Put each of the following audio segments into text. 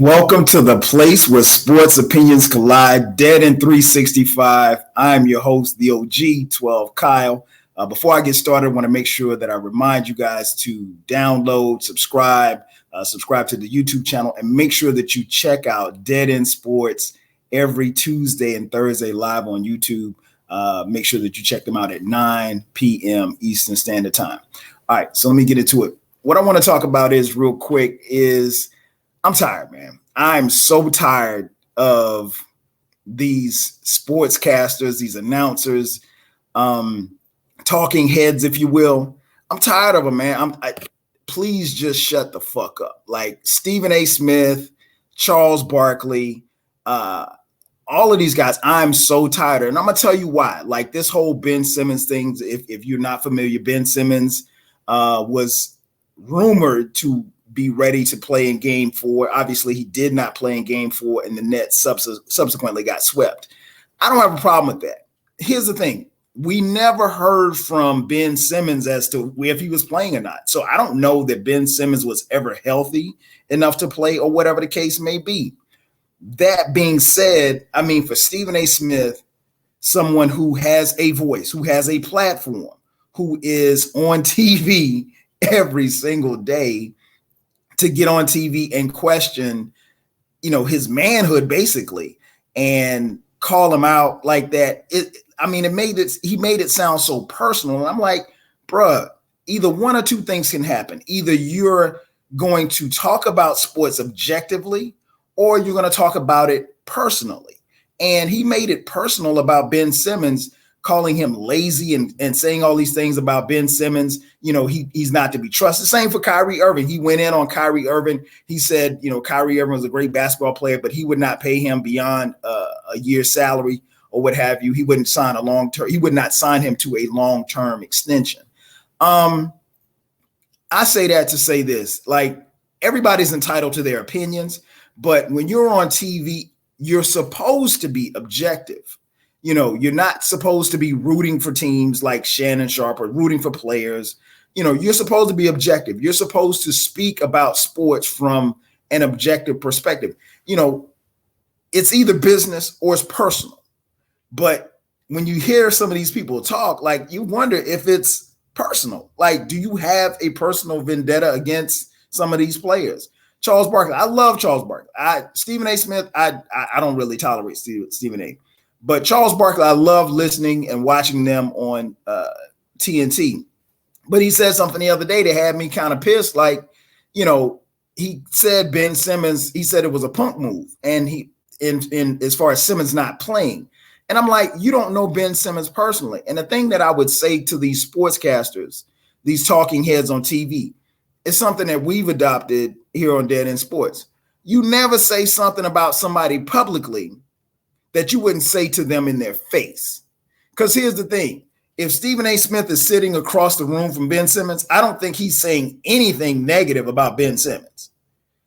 Welcome to the place where sports opinions collide, Dead in 365. I'm your host, the OG 12 Kyle. Before I get started, I want to make sure that I remind you guys to download, subscribe to the YouTube channel, and make sure that you check out Dead End Sports every Tuesday and Thursday live on YouTube. Make sure that you check them out at 9 p.m. Eastern Standard Time. All right, so let me get into it. What I want to talk about real quick is I'm tired, man. I'm so tired of these sportscasters, these announcers, talking heads, if you will. I'm tired of them, man. Please just shut the fuck up. Like Stephen A. Smith, Charles Barkley, all of these guys, I'm so tired. And I'm going to tell you why. Like this whole Ben Simmons thing, if you're not familiar, Ben Simmons was rumored to be ready to play in game 4. Obviously, he did not play in game 4, and the Nets subsequently got swept. I don't have a problem with that. Here's the thing. We never heard from Ben Simmons as to if he was playing or not. So I don't know that Ben Simmons was ever healthy enough to play or whatever the case may be. That being said, I mean, for Stephen A. Smith, someone who has a voice, who has a platform, who is on TV every single day, to get on TV and question, his manhood basically, and call him out like that. He made it sound so personal. And I'm like, bruh, either one or two things can happen. Either you're going to talk about sports objectively, or you're going to talk about it personally. And he made it personal about Ben Simmons, calling him lazy and saying all these things about Ben Simmons. He's not to be trusted. Same for Kyrie Irving. He went in on Kyrie Irving. He said, Kyrie Irving was a great basketball player, but he would not pay him beyond a year's salary or what have you. He wouldn't sign he would not sign him to a long-term extension. I say that to say this, like everybody's entitled to their opinions, but when you're on TV, you're supposed to be objective. You're not supposed to be rooting for teams like Shannon Sharpe or rooting for players. You're supposed to be objective. You're supposed to speak about sports from an objective perspective. It's either business or it's personal. But when you hear some of these people talk, like you wonder if it's personal. Like, do you have a personal vendetta against some of these players? Charles Barkley, I love Charles Barkley. Stephen A. Smith, I don't really tolerate Stephen A. But Charles Barkley, I love listening and watching them on TNT. But he said something the other day that had me kind of pissed. Like, he said Ben Simmons, he said it was a punk move. And in as far as Simmons not playing. And I'm like, you don't know Ben Simmons personally. And the thing that I would say to these sportscasters, these talking heads on TV, is something that we've adopted here on Dead End Sports. You never say something about somebody publicly that you wouldn't say to them in their face. Because here's the thing. If Stephen A. Smith is sitting across the room from Ben Simmons, I don't think he's saying anything negative about Ben Simmons.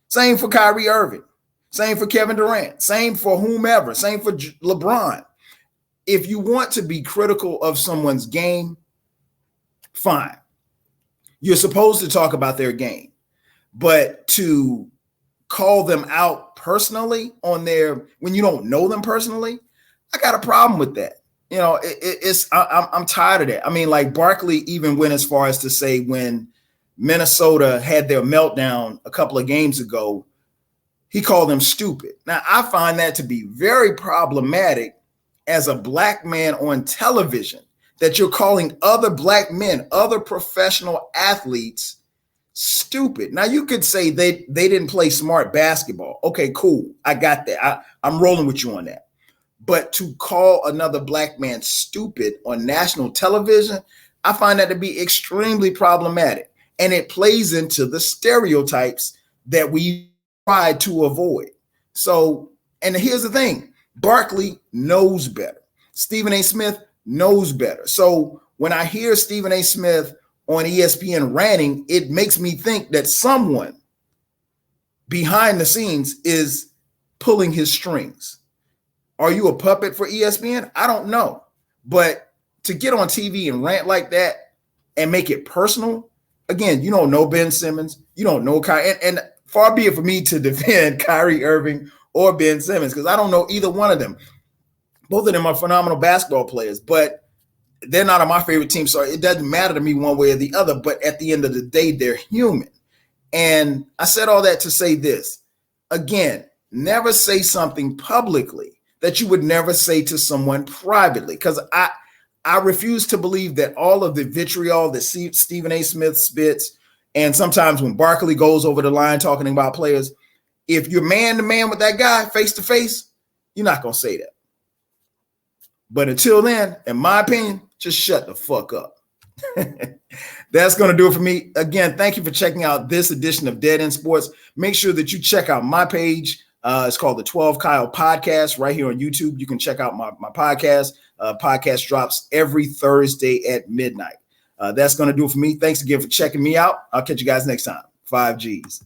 Same for Kyrie Irving. Same for Kevin Durant. Same for whomever. Same for LeBron. If you want to be critical of someone's game, fine. You're supposed to talk about their game. But to call them out personally when you don't know them personally, I got a problem with that. I'm tired of that. I mean, like Barkley even went as far as to say when Minnesota had their meltdown a couple of games ago, he called them stupid. Now, I find that to be very problematic as a black man on television, that you're calling other black men, other professional athletes stupid. Now you could say they didn't play smart basketball. Okay, cool. I got that. I'm rolling with you on that. But to call another black man stupid on national television, I find that to be extremely problematic. And it plays into the stereotypes that we try to avoid. So, and here's the thing. Barkley knows better. Stephen A. Smith knows better. So when I hear Stephen A. Smith on ESPN ranting, it makes me think that someone behind the scenes is pulling his strings. Are you a puppet for ESPN? I don't know. But to get on TV and rant like that and make it personal, again, you don't know Ben Simmons, you don't know Kyrie. And far be it for me to defend Kyrie Irving or Ben Simmons, because I don't know either one of them. Both of them are phenomenal basketball players, but they're not on my favorite team, so it doesn't matter to me one way or the other. But at the end of the day, they're human. And I said all that to say this. Again, never say something publicly that you would never say to someone privately, because I refuse to believe that all of the vitriol that Stephen A. Smith spits, and sometimes when Barkley goes over the line talking about players, if you're man to man with that guy face to face, you're not going to say that. But until then, in my opinion, just shut the fuck up. That's going to do it for me. Again, thank you for checking out this edition of Dead End Sports. Make sure that you check out my page. It's called the 12 Kyle Podcast right here on YouTube. You can check out my podcast. Podcast drops every Thursday at midnight. That's going to do it for me. Thanks again for checking me out. I'll catch you guys next time. 5 Gs.